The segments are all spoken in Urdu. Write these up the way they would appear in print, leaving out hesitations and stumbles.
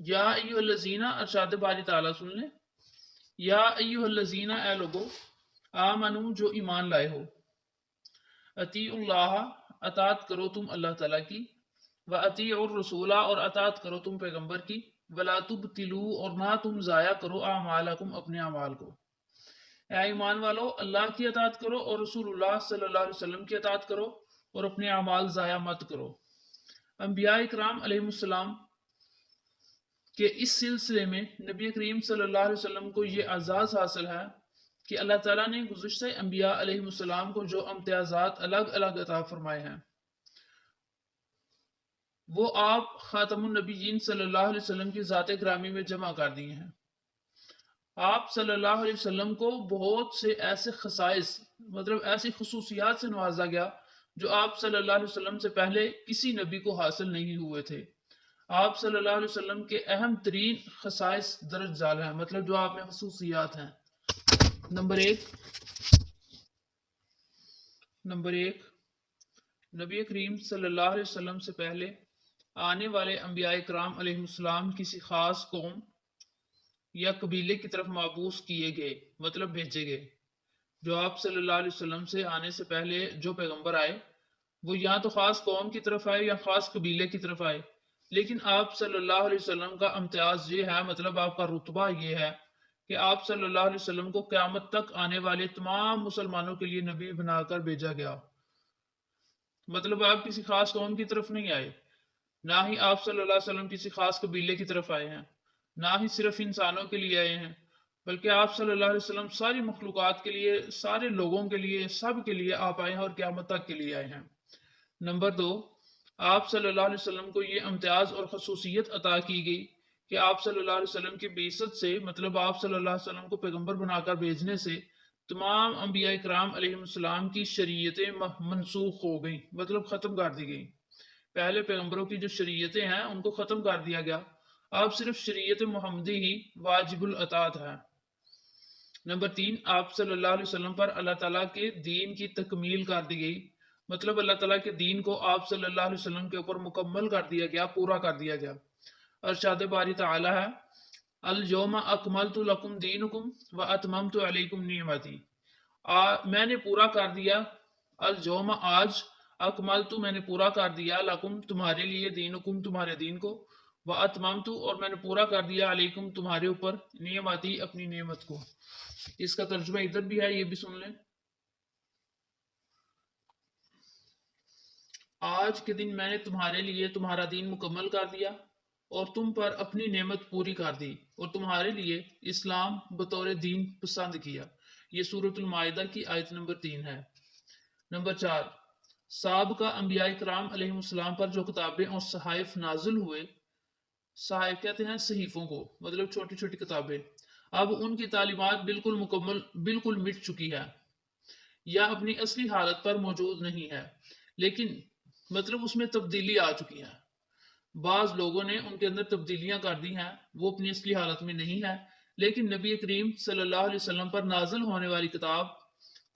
یا ایھا الذین، ارشاد باری تعالیٰ سن لیں، یا ایھا الذین، اے لوگو، آمنو، جو ایمان لائے ہو، اطیعوا اللہ، اطاعت کرو تم اللہ تعالیٰ کی، وَأَطِیعُوا الرَّسُولَ، اور اطاعت کرو تم پیغمبر کی، وَلَا تُبْطِلُوا، اور نہ تم ضائع کرو اعمالکم، اپنے اعمال کو۔ اے ایمان والو، اللہ کی اطاعت کرو اور رسول اللہ صلی اللہ علیہ وسلم کی اطاعت کرو، اور اپنے اعمال ضائع مت کرو۔ انبیاء اکرام علیہ السلام کہ اس سلسلے میں نبی کریم صلی اللہ علیہ وسلم کو یہ اعزاز حاصل ہے کہ اللہ تعالیٰ نے گزشتہ انبیاء علیہ السلام کو جو امتیازات الگ الگ عطا فرمائے ہیں، وہ آپ خاتم النبیین صلی اللہ علیہ وسلم کی ذات گرامی میں جمع کر دیے ہیں۔ آپ صلی اللہ علیہ وسلم کو بہت سے ایسے خصائص، مطلب ایسی خصوصیات سے نوازا گیا جو آپ صلی اللہ علیہ وسلم سے پہلے کسی نبی کو حاصل نہیں ہوئے تھے۔ آپ صلی اللہ علیہ وسلم کے اہم ترین خصائص درج ذیل ہیں، مطلب جو آپ میں خصوصیات ہیں۔ نمبر ایک، نبی کریم صلی اللہ علیہ وسلم سے پہلے آنے والے انبیاء کرام علیہ السلام کسی خاص قوم یا قبیلے کی طرف مابعوث کیے گئے، مطلب بھیجے گئے۔ جو آپ صلی اللہ علیہ وسلم سے آنے سے پہلے جو پیغمبر آئے، وہ یا تو خاص قوم کی طرف آئے یا خاص قبیلے کی طرف آئے، لیکن آپ صلی اللہ علیہ وسلم کا امتیاز یہ ہے، مطلب آپ کا رتبہ یہ ہے کہ آپ صلی اللہ علیہ وسلم کو قیامت تک آنے والے تمام مسلمانوں کے لیے نبی بنا کر بھیجا گیا۔ مطلب آپ کسی خاص قوم کی طرف نہیں آئے، نہ ہی آپ صلی اللہ علیہ وسلم کسی خاص قبیلے کی طرف آئے ہیں، نہ ہی صرف انسانوں کے لیے آئے ہیں، بلکہ آپ صلی اللہ علیہ وسلم ساری مخلوقات کے لیے، سارے لوگوں کے لیے، سب کے لیے آپ آئے ہیں اور قیامت تک کے لیے آئے ہیں۔ نمبر دو، آپ صلی اللہ علیہ وسلم کو یہ امتیاز اور خصوصیت عطا کی گئی کہ آپ صلی اللہ علیہ وسلم کی بعثت سے، مطلب آپ صلی اللہ علیہ وسلم کو پیغمبر بنا کر بھیجنے سے تمام انبیاء کرام علیہ السلام کی شریعتیں منسوخ ہو گئیں، مطلب ختم کر دی گئیں۔ پہلے پیغمبروں کی جو شریعتیں ہیں ان کو ختم کر دیا گیا، اب صرف شریعت محمدی ہی واجب الاطاعت ہے۔ نمبر تین، آپ صلی اللہ علیہ وسلم پر اللہ تعالیٰ کے دین کی تکمیل کر دی گئی، مطلب اللہ تعالیٰ کے دین کو آپ صلی اللہ علیہ وسلم کے اوپر مکمل کر دیا گیا، پورا کر دیا گیا۔ ارشاد باری تعالیٰ ہے، الیوم اکملت لکم دینکم واتممت علیکم نعمتی، میں نے پورا کر دیا، الیوم آج، اکملت میں نے پورا کر دیا، لکم تمہارے لیے، دینکم تمہارے دین کو، واتممت اور میں نے پورا کر دیا، علیکم تمہارے اوپر، نعمتی اپنی نعمت کو۔ اس کا ترجمہ ادھر بھی ہے، یہ بھی سن لیں۔ آج کے دن میں نے تمہارے لیے تمہارا دین مکمل کر دیا اور تم پر اپنی نعمت پوری کر دی اور تمہارے لیے اسلام بطور دین پسند کیا۔ یہ سورۃ المائدہ کی آیت نمبر 3 ہے۔ نمبر 4، سابقہ انبیاء کرام علیہ السلام پر جو کتابیں اور صحائف نازل ہوئے، صحائف کہتے ہیں صحیفوں کو، مطلب چھوٹی چھوٹی کتابیں، اب ان کی تعلیمات بالکل مٹ چکی ہے یا اپنی اصلی حالت پر موجود نہیں ہے، لیکن مطلب اس میں تبدیلی آ چکی ہے۔ بعض لوگوں نے ان کے اندر تبدیلیاں کر دی ہیں، وہ اپنی اصلی حالت میں نہیں ہے، لیکن نبی کریم صلی اللہ علیہ وسلم پر نازل ہونے والی کتاب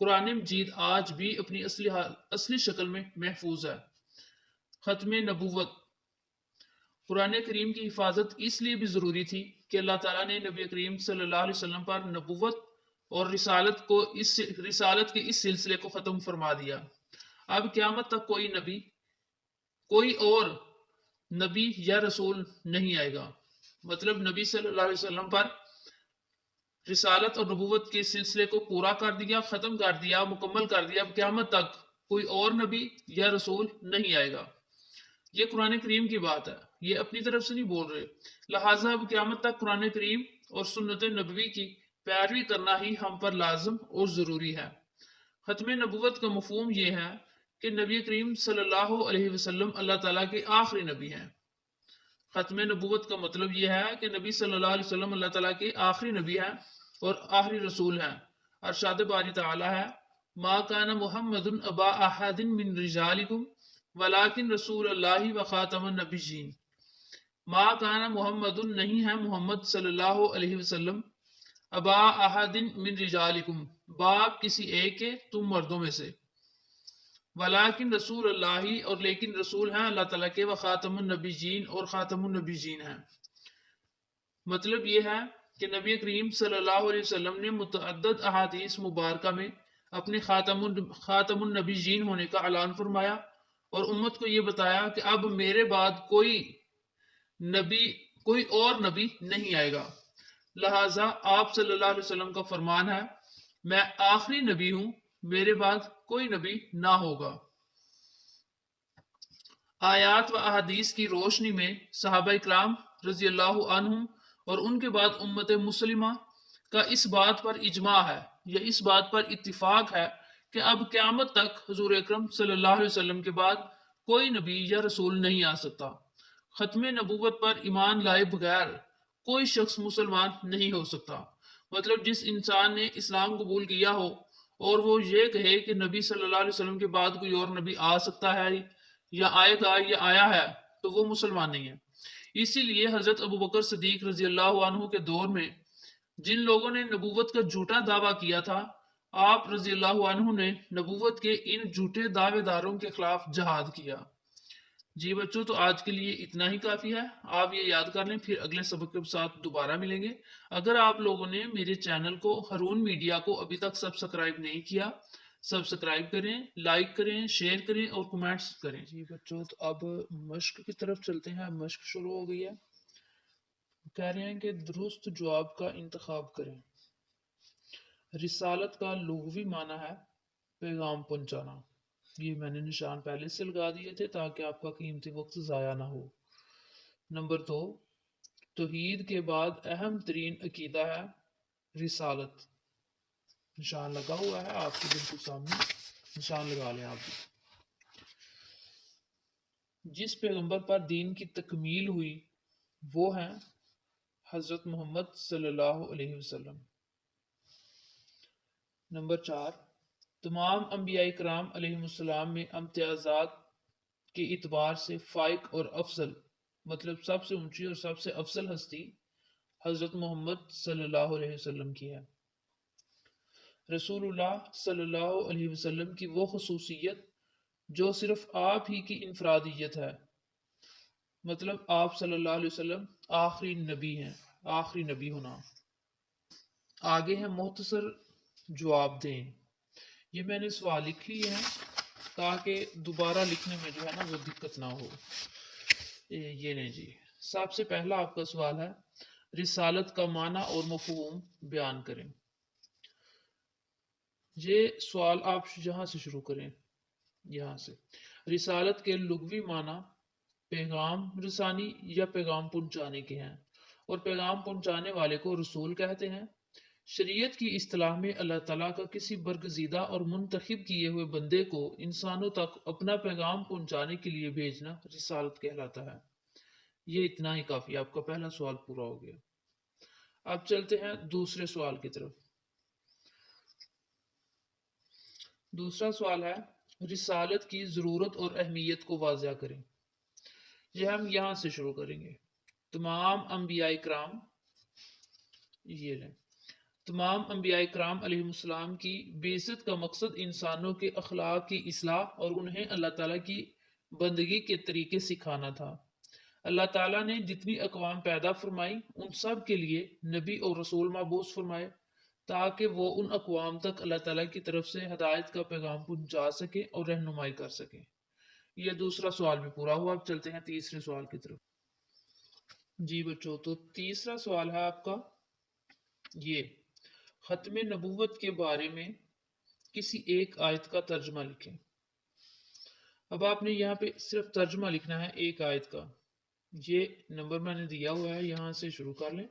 قرآن مجید آج بھی اپنی اصلی شکل میں محفوظ ہے۔ ختم نبوت، قرآن کریم کی حفاظت اس لیے بھی ضروری تھی کہ اللہ تعالیٰ نے نبی کریم صلی اللہ علیہ وسلم پر نبوت اور رسالت کے اس سلسلے کو ختم فرما دیا۔ اب قیامت تک کوئی اور نبی یا رسول نہیں آئے گا، مطلب نبی صلی اللہ علیہ وسلم پر رسالت اور نبوت کے سلسلے کو پورا کر دیا، ختم کر دیا، مکمل کر دیا۔ اب قیامت تک کوئی اور نبی یا رسول نہیں آئے گا۔ یہ قرآن کریم کی بات ہے، یہ اپنی طرف سے نہیں بول رہے، لہٰذا اب قیامت تک قرآن کریم اور سنت نبوی کی پیروی کرنا ہی ہم پر لازم اور ضروری ہے۔ ختم نبوت کا مفہوم یہ ہے کہ نبی کریم صلی اللہ علیہ وسلم اللہ تعالیٰ کے آخری نبی ہیں۔ ختم نبوت کا مطلب یہ ہے کہ نبی صلی اللہ علیہ وسلم اللہ تعالیٰ کے آخری نبی ہیں اور آخری رسول ہیں۔ ارشاد باری تعالیٰ ہے، ما کان محمد ابا احد من رجالکم ولکن رسول اللہ و خاتم النبیین۔ ما کان محمد، نہیں ہے محمد صلی اللہ علیہ وسلم، ابا احد من رجالکم، باپ کسی ایک کے تم مردوں میں سے، ولیکن رسول اللہ، اور لیکن رسول ہیں اللہ تعالیٰ کے، وخاتم النبیین، اور خاتم النبیین ہیں۔ مطلب یہ ہے کہ نبی کریم صلی اللہ علیہ وسلم نے متعدد احادیث مبارکہ میں اپنے خاتم النبیین ہونے کا اعلان فرمایا اور امت کو یہ بتایا کہ اب میرے بعد نبی کوئی اور نبی نہیں آئے گا، لہذا آپ صلی اللہ علیہ وسلم کا فرمان ہے میں آخری نبی ہوں، میرے بعد کوئی نبی نہ ہوگا۔ آیات و احادیث کی روشنی میں صحابہ اکرام رضی اللہ عنہم اور ان کے بعد امت مسلمہ کا اس بات پر اجماع ہے یا اس بات پر اتفاق ہے کہ اب قیامت تک حضور اکرم صلی اللہ علیہ وسلم کے بعد کوئی نبی یا رسول نہیں آ سکتا۔ ختم نبوت پر ایمان لائے بغیر کوئی شخص مسلمان نہیں ہو سکتا۔ مطلب جس انسان نے اسلام قبول کیا ہو اور وہ یہ کہے کہ نبی صلی اللہ علیہ وسلم کے بعد کوئی اور نبی آ سکتا ہے یا آئے گا یا آیا ہے تو وہ مسلمان نہیں ہے۔ اسی لیے حضرت ابوبکر صدیق رضی اللہ عنہ کے دور میں جن لوگوں نے نبوت کا جھوٹا دعویٰ کیا تھا، آپ رضی اللہ عنہ نے نبوت کے ان جھوٹے دعوے داروں کے خلاف جہاد کیا۔ جی بچوں، تو آج کے لیے اتنا ہی کافی ہے، آپ یہ یاد کر لیں، پھر اگلے سبق کے ساتھ دوبارہ ملیں گے۔ اگر آپ لوگوں نے میرے چینل کو ہارون میڈیا کو ابھی تک سبسکرائب نہیں کیا، سبسکرائب کریں، لائک کریں، شیئر کریں اور کمنٹس کریں۔ جی بچوں، تو اب مشق کی طرف چلتے ہیں۔ مشق شروع ہو گئی ہے۔ کہہ رہے ہیں کہ درست جواب کا انتخاب کریں۔ رسالت کا لغوی معنی ہے پیغام پہنچانا۔ یہ میں نے نشان پہلے سے لگا دیے تھے تاکہ آپ کا قیمتی وقت ضائع نہ ہو۔ نمبر 2، توحید کے بعد اہم ترین عقیدہ ہے رسالت۔ نشان لگا ہوا ہے آپ کے بالکل سامنے، نشان لگا لیں آپ بھی۔ جس پیغمبر پر دین کی تکمیل ہوئی وہ ہیں حضرت محمد صلی اللہ علیہ وسلم۔ نمبر 4، تمام انبیاء کرام علیہ السلام میں امتیازات کے اعتبار سے فائق اور افضل، مطلب سب سے اونچی اور سب سے افضل ہستی حضرت محمد صلی اللہ علیہ وسلم کی ہے۔ رسول اللہ صلی اللہ علیہ وسلم کی وہ خصوصیت جو صرف آپ ہی کی انفرادیت ہے، مطلب آپ صلی اللہ علیہ وسلم آخری نبی ہیں، آخری نبی ہونا۔ آگے ہیں مختصر جواب دیں۔ یہ میں نے سوال لکھ لیے ہیں تاکہ دوبارہ لکھنے میں جو ہے نا وہ دقت نہ ہو۔ یہ لیں جی، سب سے پہلا آپ کا سوال ہے رسالت کا معنی اور مفہوم بیان کریں۔ یہ سوال آپ یہاں سے شروع کریں، یہاں سے۔ رسالت کے لغوی معنی پیغام رسانی یا پیغام پہنچانے کے ہیں، اور پیغام پہنچانے والے کو رسول کہتے ہیں۔ شریعت کی اصطلاح میں اللہ تعالیٰ کا کسی برگزیدہ اور منتخب کیے ہوئے بندے کو انسانوں تک اپنا پیغام پہنچانے کے لیے بھیجنا رسالت کہلاتا ہے۔ یہ اتنا ہی کافی، آپ کا پہلا سوال پورا ہو گیا۔ اب چلتے ہیں دوسرے سوال کی طرف۔ دوسرا سوال ہے رسالت کی ضرورت اور اہمیت کو واضح کریں۔ یہ ہم یہاں سے شروع کریں گے۔ تمام انبیاء کرام، یہ لیں، تمام انبیاء کرام علیہ السلام کی بعثت کا مقصد انسانوں کے اخلاق کی اصلاح اور انہیں اللہ تعالیٰ کی بندگی کے طریقے سکھانا تھا۔ اللہ تعالیٰ نے جتنی اقوام پیدا فرمائی ان سب کے لیے نبی اور رسول مبعوث فرمائے تاکہ وہ ان اقوام تک اللہ تعالیٰ کی طرف سے ہدایت کا پیغام پہنچا سکیں اور رہنمائی کر سکیں۔ یہ دوسرا سوال بھی پورا ہوا۔ اب چلتے ہیں تیسرے سوال کی طرف۔ جی بچوں، تو تیسرا سوال ہے آپ کا یہ، ختم نبوت کے بارے میں کسی ایک آیت کا ترجمہ لکھیں۔ اب آپ نے یہاں پہ صرف ترجمہ لکھنا ہے ایک آیت کا۔ یہ نمبر میں نے دیا ہوا ہے، یہاں سے شروع کر لیں۔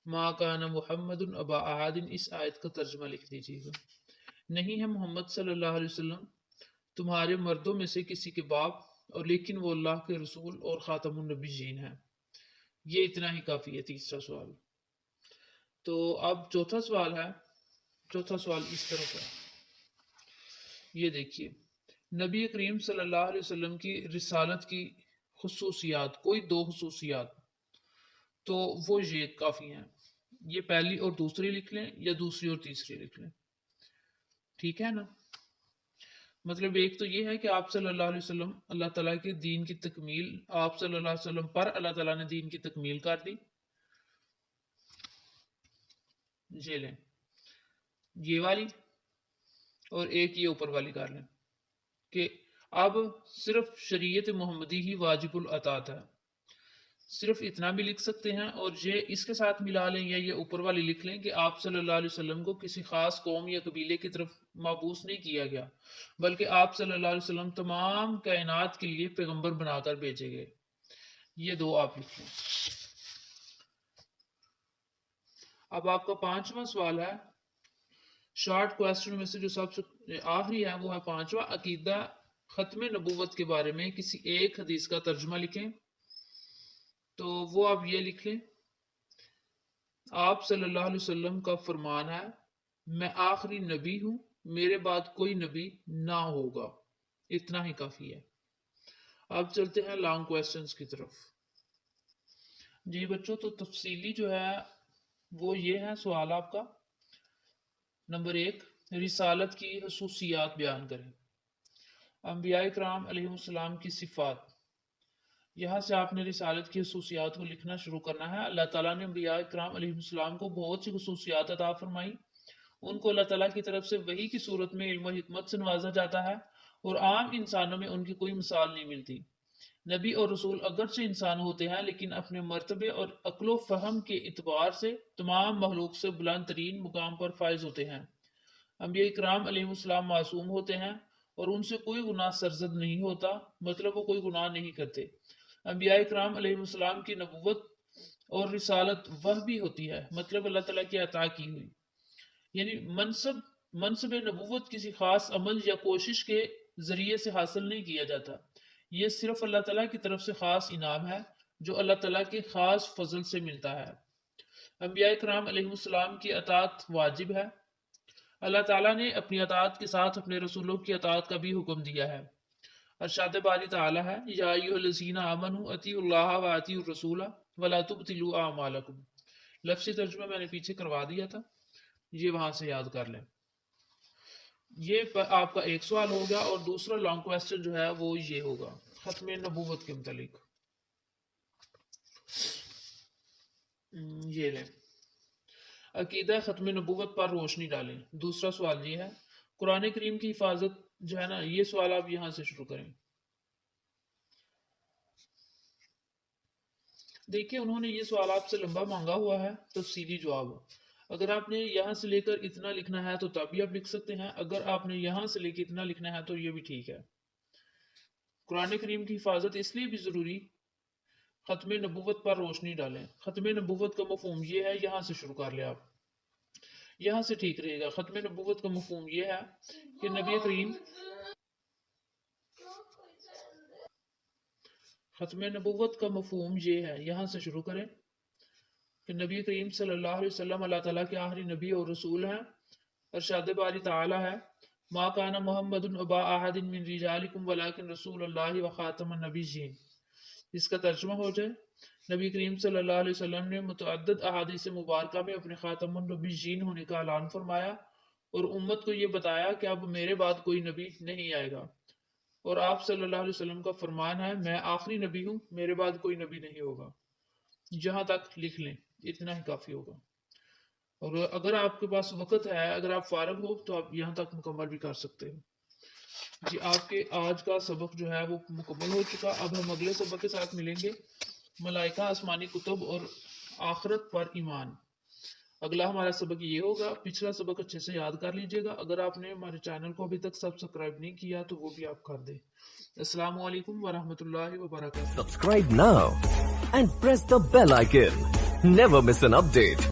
ما کان محمد ابا احد، اس آیت کا ترجمہ لکھ دیجیے گا۔ نہیں ہے محمد صلی اللہ علیہ وسلم تمہارے مردوں میں سے کسی کے باپ، اور لیکن وہ اللہ کے رسول اور خاتم النبیین ہیں۔ یہ اتنا ہی کافی ہے، تیسرا سوال۔ تو اب چوتھا سوال ہے۔ چوتھا سوال اس طرح ہے، یہ دیکھیے، نبی کریم صلی اللہ علیہ وسلم کی رسالت کی خصوصیات، کوئی دو خصوصیات، تو وہ یہ کافی ہیں۔ یہ پہلی اور دوسری لکھ لیں یا دوسری اور تیسری لکھ لیں، ٹھیک ہے نا؟ مطلب ایک تو یہ ہے کہ آپ صلی اللہ علیہ وسلم اللہ تعالیٰ کے دین کی تکمیل، آپ صلی اللہ علیہ وسلم پر اللہ تعالیٰ نے دین کی تکمیل کر دی، یہ لیں یہ والی اور ایک یہ اوپر والی کر لیں کہ اب صرف شریعت محمدی ہی واجب الاطاعت ہے. صرف اتنا بھی لکھ سکتے ہیں اور یہ اس کے ساتھ ملا لیں یا یہ اوپر والی لکھ لیں کہ آپ صلی اللہ علیہ وسلم کو کسی خاص قوم یا قبیلے کی طرف مبعوث نہیں کیا گیا بلکہ آپ صلی اللہ علیہ وسلم تمام کائنات کے لیے پیغمبر بنا کر بھیجے گئے. یہ دو آپ لکھ لیں. اب آپ کا 5واں سوال ہے شارٹ کویسچن میں سے جو سب سے آخری ہے وہ ہے 5واں. عقیدہ ختم نبوت کے بارے میں کسی ایک حدیث کا ترجمہ لکھیں. تو وہ آپ یہ لکھ لیں آپ صلی اللہ علیہ وسلم کا فرمان ہے میں آخری نبی ہوں میرے بعد کوئی نبی نہ ہوگا. اتنا ہی کافی ہے. اب چلتے ہیں لانگ کویسچنز کی طرف. جی بچوں تو تفصیلی جو ہے وہ یہ ہے سوال آپ کا. نمبر 1 رسالت کی خصوصیات بیان کریں. انبیاء کرام علیہ السلام کی صفات. یہاں سے آپ نے رسالت کی خصوصیات کو لکھنا شروع کرنا ہے. اللہ تعالیٰ نے انبیاء کرام علیہ السلام کو بہت سی خصوصیات عطا فرمائی. ان کو اللہ تعالیٰ کی طرف سے وحی کی صورت میں علم و حکمت سے نوازا جاتا ہے اور عام انسانوں میں ان کی کوئی مثال نہیں ملتی. نبی اور رسول اگرچہ انسان ہوتے ہیں لیکن اپنے مرتبے اور عقل و فہم کے اعتبار سے تمام مخلوق سے بلند ترین مقام پر فائز ہوتے ہیں. انبیاء کرام علیہ السلام معصوم ہوتے ہیں اور ان سے کوئی گناہ سرزد نہیں ہوتا مطلب وہ کوئی گناہ نہیں کرتے. انبیاء کرام علیہ السلام کی نبوت اور رسالت وحی ہوتی ہے مطلب اللہ تعالیٰ کی عطا کی ہوئی. یعنی منصب نبوت کسی خاص عمل یا کوشش کے ذریعے سے حاصل نہیں کیا جاتا. یہ صرف اللہ تعالیٰ کی طرف سے خاص انعام ہے جو اللہ تعالیٰ کے خاص فضل سے ملتا ہے. انبیاء کرام علیہ السلام کی اطاعت واجب ہے. اللہ تعالیٰ نے اپنی اطاعت کے ساتھ اپنے رسولوں کی اطاعت کا بھی حکم دیا ہے. ارشاد باری تعالیٰ ہے یا ایھا الذین آمنوا اطیعوا اللہ و اطیعوا الرسول ولا تبطلوا اعمالکم. لفظی ترجمہ میں نے پیچھے کروا دیا تھا یہ وہاں سے یاد کر لیں. یہ آپ کا ایک سوال ہو گیا اور دوسرا لانگ کویسچن جو ہے وہ یہ ہوگا ختم نبوت کے متعلق. یہ لیں عقیدہ ختم نبوت پر روشنی ڈالیں. دوسرا سوال یہ ہے قرآن کریم کی حفاظت جو ہے نا یہ سوال آپ یہاں سے شروع کریں. دیکھیں انہوں نے یہ سوال آپ سے لمبا مانگا ہوا ہے تفصیلی جواب. اگر آپ نے یہاں سے لے کر اتنا لکھنا ہے تو تب بھی آپ لکھ سکتے ہیں. اگر آپ نے یہاں سے لے کے اتنا لکھنا ہے تو یہ بھی ٹھیک ہے. قرآن کریم کی حفاظت اس لیے بھی ضروری ختم نبوت پر روشنی ڈالیں. ختم نبوت کا مفہوم یہ ہے یہاں سے شروع کر لیں آپ یہاں سے ٹھیک رہے گا. ختم نبوت کا مفہوم یہ ہے کہ نبی کریم ختم نبوت کا مفہوم یہ ہے یہاں سے شروع کریں کہ نبی کریم صلی اللہ علیہ وسلم اللہ تعالیٰ کے آخری نبی اور رسول ہیں. ارشاد باری تعالیٰ ہے ما کان محمد ابا احد من رجالکم ولکن رسول اللہ و خاتم النبیین. اس کا ترجمہ ہو جائے نبی کریم صلی اللہ علیہ وسلم نے متعدد احادیث مبارکہ میں اپنے خاتم النبیین ہونے کا اعلان فرمایا اور امت کو یہ بتایا کہ اب میرے بعد کوئی نبی نہیں آئے گا. اور آپ صلی اللہ علیہ وسلم کا فرمان ہے میں آخری نبی ہوں میرے بعد کوئی نبی نہیں ہوگا. جہاں تک لکھ لیں اتنا ہی کافی ہوگا. اور اگر آپ کے پاس وقت ہے اگر آپ فارغ ہو تو آپ یہاں تک مکمل بھی کر سکتے ہیں. جی آپ کے آج کا سبق جو ہے وہ مکمل ہو چکا. اب ہم اگلے سبق کے ساتھ ملیں گے ملائکہ آسمانی کتب اور آخرت پر ایمان. اگلا ہمارا سبق یہ ہوگا. پچھلا سبق اچھے سے یاد کر لیجئے گا. اگر آپ نے ہمارے چینل کو ابھی تک سبسکرائب نہیں کیا تو وہ بھی آپ کر دیں. السلام علیکم ورحمۃ اللہ وبرکاتہ. Subscribe now and press the bell icon. Never miss an update.